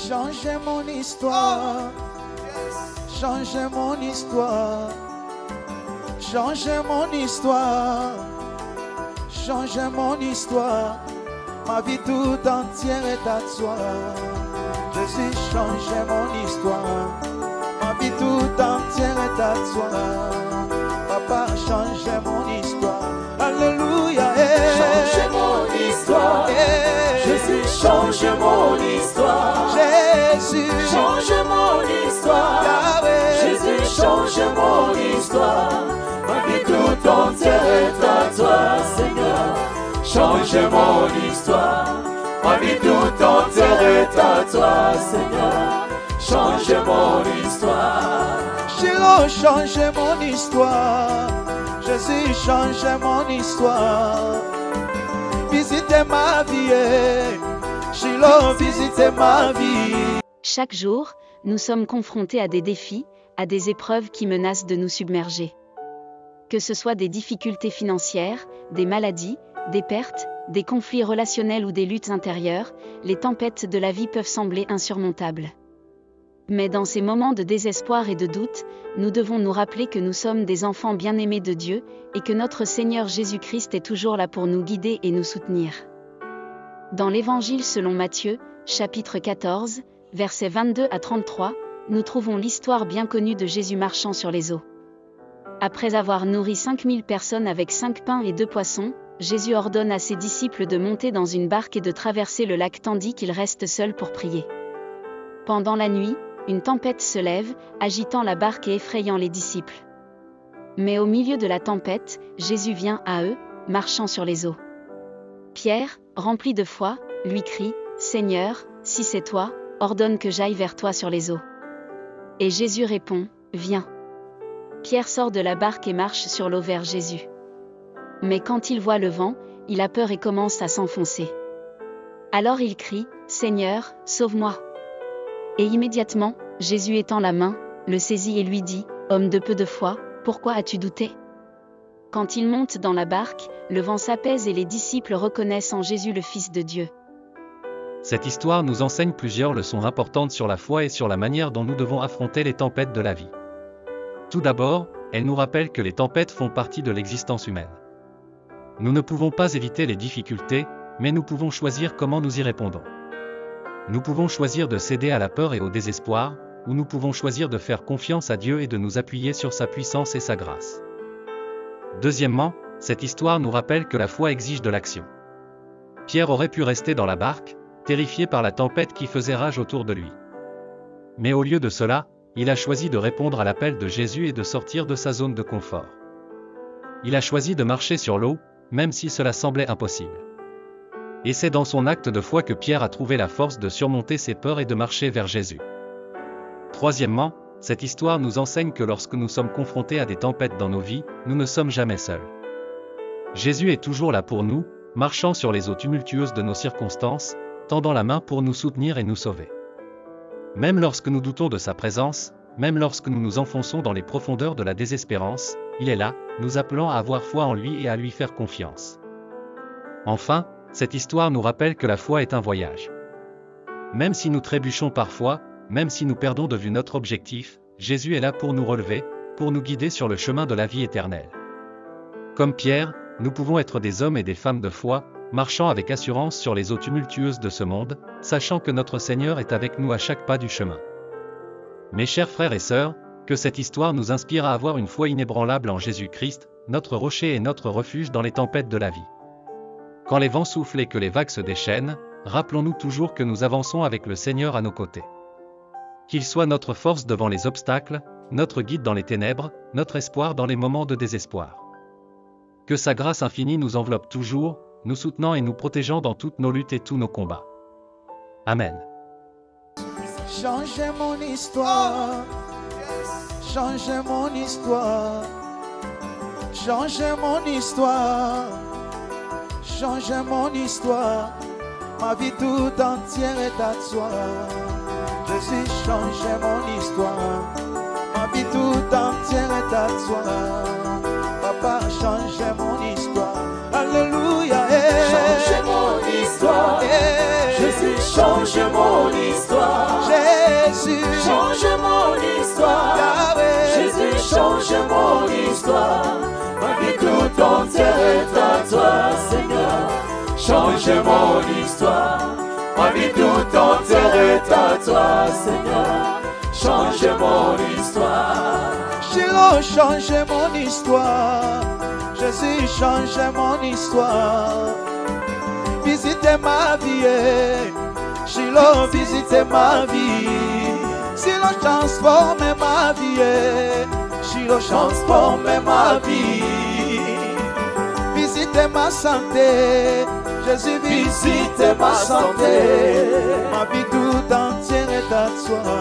Changez mon histoire. Changez mon histoire. Changez mon histoire. Changez mon histoire. Ma vie tout entière est à toi. Jésus, changez mon histoire. Ma vie tout entière est à toi. Papa, changez mon histoire. Alléluia. Changez mon histoire. Jésus, change mon histoire. Jésus, change mon histoire. Yahweh. Jésus, change mon histoire. Ma vie tout entière est à toi, Seigneur. Change mon histoire. Ma vie tout entière est à toi, Seigneur. Change mon histoire. Shiloh, changez mon histoire. Jésus, changez mon histoire. Visitez ma vie. Shiloh, visitez ma vie. Chaque jour, nous sommes confrontés à des défis, à des épreuves qui menacent de nous submerger. Que ce soit des difficultés financières, des maladies, des pertes, des conflits relationnels ou des luttes intérieures, les tempêtes de la vie peuvent sembler insurmontables. Mais dans ces moments de désespoir et de doute, nous devons nous rappeler que nous sommes des enfants bien-aimés de Dieu, et que notre Seigneur Jésus-Christ est toujours là pour nous guider et nous soutenir. Dans l'Évangile selon Matthieu, chapitre 14, versets 22 à 33, nous trouvons l'histoire bien connue de Jésus marchant sur les eaux. Après avoir nourri 5000 personnes avec 5 pains et 2 poissons, Jésus ordonne à ses disciples de monter dans une barque et de traverser le lac tandis qu'il reste seul pour prier. Pendant la nuit, une tempête se lève, agitant la barque et effrayant les disciples. Mais au milieu de la tempête, Jésus vient à eux, marchant sur les eaux. Pierre, rempli de foi, lui crie « Seigneur, si c'est toi, ordonne que j'aille vers toi sur les eaux. » Et Jésus répond « Viens. » Pierre sort de la barque et marche sur l'eau vers Jésus. Mais quand il voit le vent, il a peur et commence à s'enfoncer. Alors il crie « Seigneur, sauve-moi !» Et immédiatement, Jésus étend la main, le saisit et lui dit « Homme de peu de foi, pourquoi as-tu douté ?» Quand il monte dans la barque, le vent s'apaise et les disciples reconnaissent en Jésus le Fils de Dieu. Cette histoire nous enseigne plusieurs leçons importantes sur la foi et sur la manière dont nous devons affronter les tempêtes de la vie. Tout d'abord, elle nous rappelle que les tempêtes font partie de l'existence humaine. Nous ne pouvons pas éviter les difficultés, mais nous pouvons choisir comment nous y répondons. Nous pouvons choisir de céder à la peur et au désespoir, ou nous pouvons choisir de faire confiance à Dieu et de nous appuyer sur sa puissance et sa grâce. Deuxièmement, cette histoire nous rappelle que la foi exige de l'action. Pierre aurait pu rester dans la barque, terrifié par la tempête qui faisait rage autour de lui. Mais au lieu de cela, il a choisi de répondre à l'appel de Jésus et de sortir de sa zone de confort. Il a choisi de marcher sur l'eau, même si cela semblait impossible. Et c'est dans son acte de foi que Pierre a trouvé la force de surmonter ses peurs et de marcher vers Jésus. Troisièmement, cette histoire nous enseigne que lorsque nous sommes confrontés à des tempêtes dans nos vies, nous ne sommes jamais seuls. Jésus est toujours là pour nous, marchant sur les eaux tumultueuses de nos circonstances, tendant la main pour nous soutenir et nous sauver. Même lorsque nous doutons de sa présence, même lorsque nous nous enfonçons dans les profondeurs de la désespérance, il est là, nous appelant à avoir foi en lui et à lui faire confiance. Enfin, cette histoire nous rappelle que la foi est un voyage. Même si nous trébuchons parfois, même si nous perdons de vue notre objectif, Jésus est là pour nous relever, pour nous guider sur le chemin de la vie éternelle. Comme Pierre, nous pouvons être des hommes et des femmes de foi, marchant avec assurance sur les eaux tumultueuses de ce monde, sachant que notre Seigneur est avec nous à chaque pas du chemin. Mes chers frères et sœurs, que cette histoire nous inspire à avoir une foi inébranlable en Jésus-Christ, notre rocher et notre refuge dans les tempêtes de la vie. Quand les vents soufflent et que les vagues se déchaînent, rappelons-nous toujours que nous avançons avec le Seigneur à nos côtés. Qu'il soit notre force devant les obstacles, notre guide dans les ténèbres, notre espoir dans les moments de désespoir. Que sa grâce infinie nous enveloppe toujours, nous soutenant et nous protégeant dans toutes nos luttes et tous nos combats. Amen. Changez mon histoire. Changez mon histoire. Changez mon histoire. Changez mon histoire. Ma vie tout entière est à toi. Jésus, changez mon histoire. Ma vie tout entière est à toi. Papa, changez mon histoire. Alléluia. Change mon histoire. Jésus, change mon histoire. change mon histoire. Ma vie tout entière est à toi, Seigneur. Change mon histoire. Ma vie tout entière est à toi, Seigneur. Change mon histoire. Shiloh, change mon histoire. Jésus, change mon histoire. Visitez ma vie. Shiloh, visitez ma vie. Shiloh, transforme ma vie. Shiloh, transforme ma vie. Visitez ma santé. Jésus, visite ma santé. Ma vie tout entière est à toi.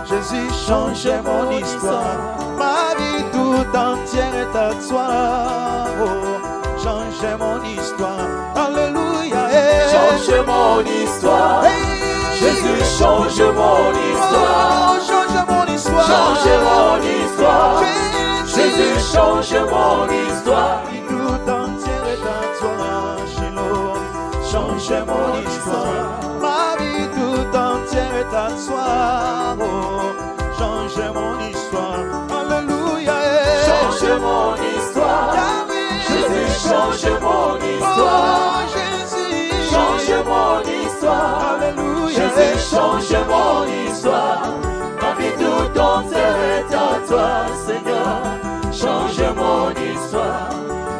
Jésus, change mon histoire. Ma vie tout entière est à toi. Oh, change mon histoire. Alléluia. Change mon histoire. Jésus, change mon histoire. Oh, change mon histoire. Change mon histoire. Jésus, change mon histoire. Ma vie tout entière est à toi. Shiloh, change mon histoire. Ma vie tout entière est à toi. Oh, change mon histoire. Alléluia. Change mon histoire. Jésus, change mon histoire. Oh, Jésus, change mon histoire. Alléluia. Jésus, change mon histoire. Ma vie tout entière est à toi, Seigneur. Change mon histoire.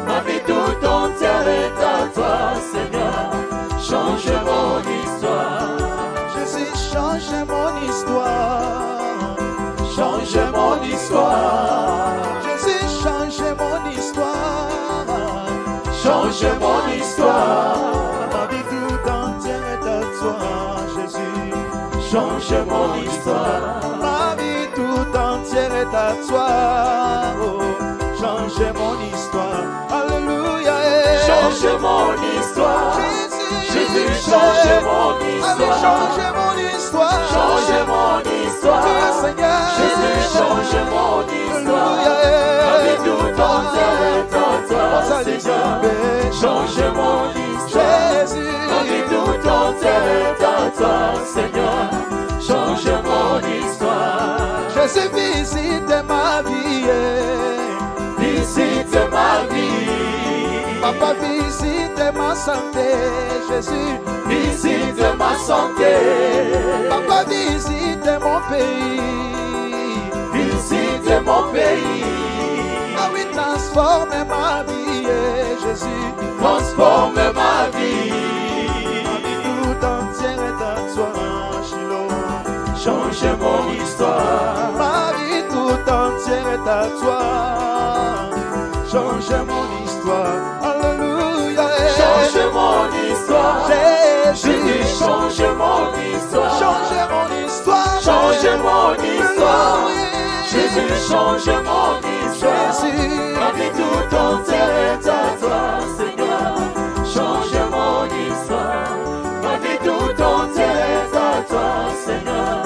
Ma vie tout entière est à toi, Seigneur. Change mon histoire. Jésus, change mon histoire. Change mon histoire. Jésus, change mon histoire. Change mon histoire. Ma vie tout entière est à toi, Jésus. Change mon histoire. Ma vie tout entière est à toi. Oh, change mon histoire. Alléluia. Change mon histoire. Jésus, change mon histoire. Change mon histoire. Change mon histoire. Seigneur. Jésus, change mon histoire. Ma vie tout entière est à toi, Seigneur. Change mon histoire. Ma vie tout entière est à toi, Seigneur. Change mon histoire. Jésus, visite ma vie. Visite ma vie. Papa, visite ma santé. Jésus, visite ma santé. Papa, visite mon pays. Visite mon pays. Ah oui, transforme ma vie, Jésus. Transforme ma vie. Ma vie tout entière est à toi, Shiloh. Change mon histoire. Ma vie tout entière est à toi. Change mon histoire. Alléluia. Change mon histoire. Jésus, change mon histoire. Change mon histoire. Change mon histoire. Jésus, change mon histoire. Jésus, ma vie tout entière est à toi, Seigneur. Change mon histoire. Ma vie tout entière est à toi, Seigneur.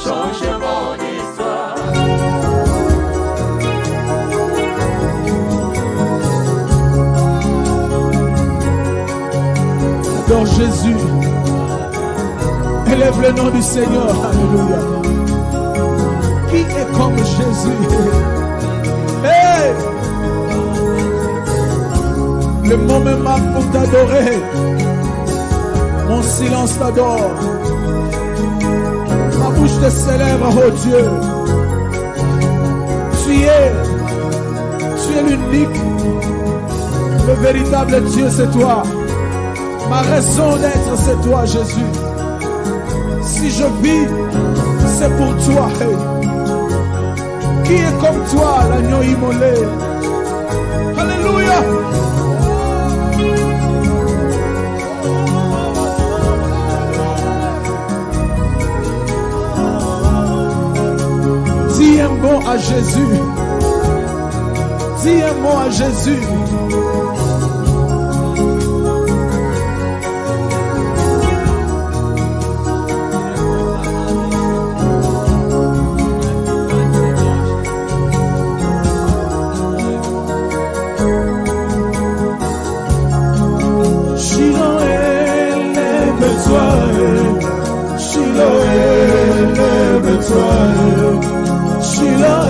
Change mon histoire. Adore Jésus. Élève le nom du Seigneur. Alléluia. Qui est comme Jésus? Hey! Le mot me manque pour t'adorer. Mon silence t'adore. Ma bouche te célèbre, oh Dieu. Tu es l'unique. Le véritable Dieu, c'est toi. Ma raison d'être, c'est toi, Jésus. Si je vis, c'est pour toi. Hey. Qui est comme toi, l'agneau immolé? Alléluia. Dis un mot à Jésus. Dis un mot à Jésus. Shiloh, élève-toi. Shiloh,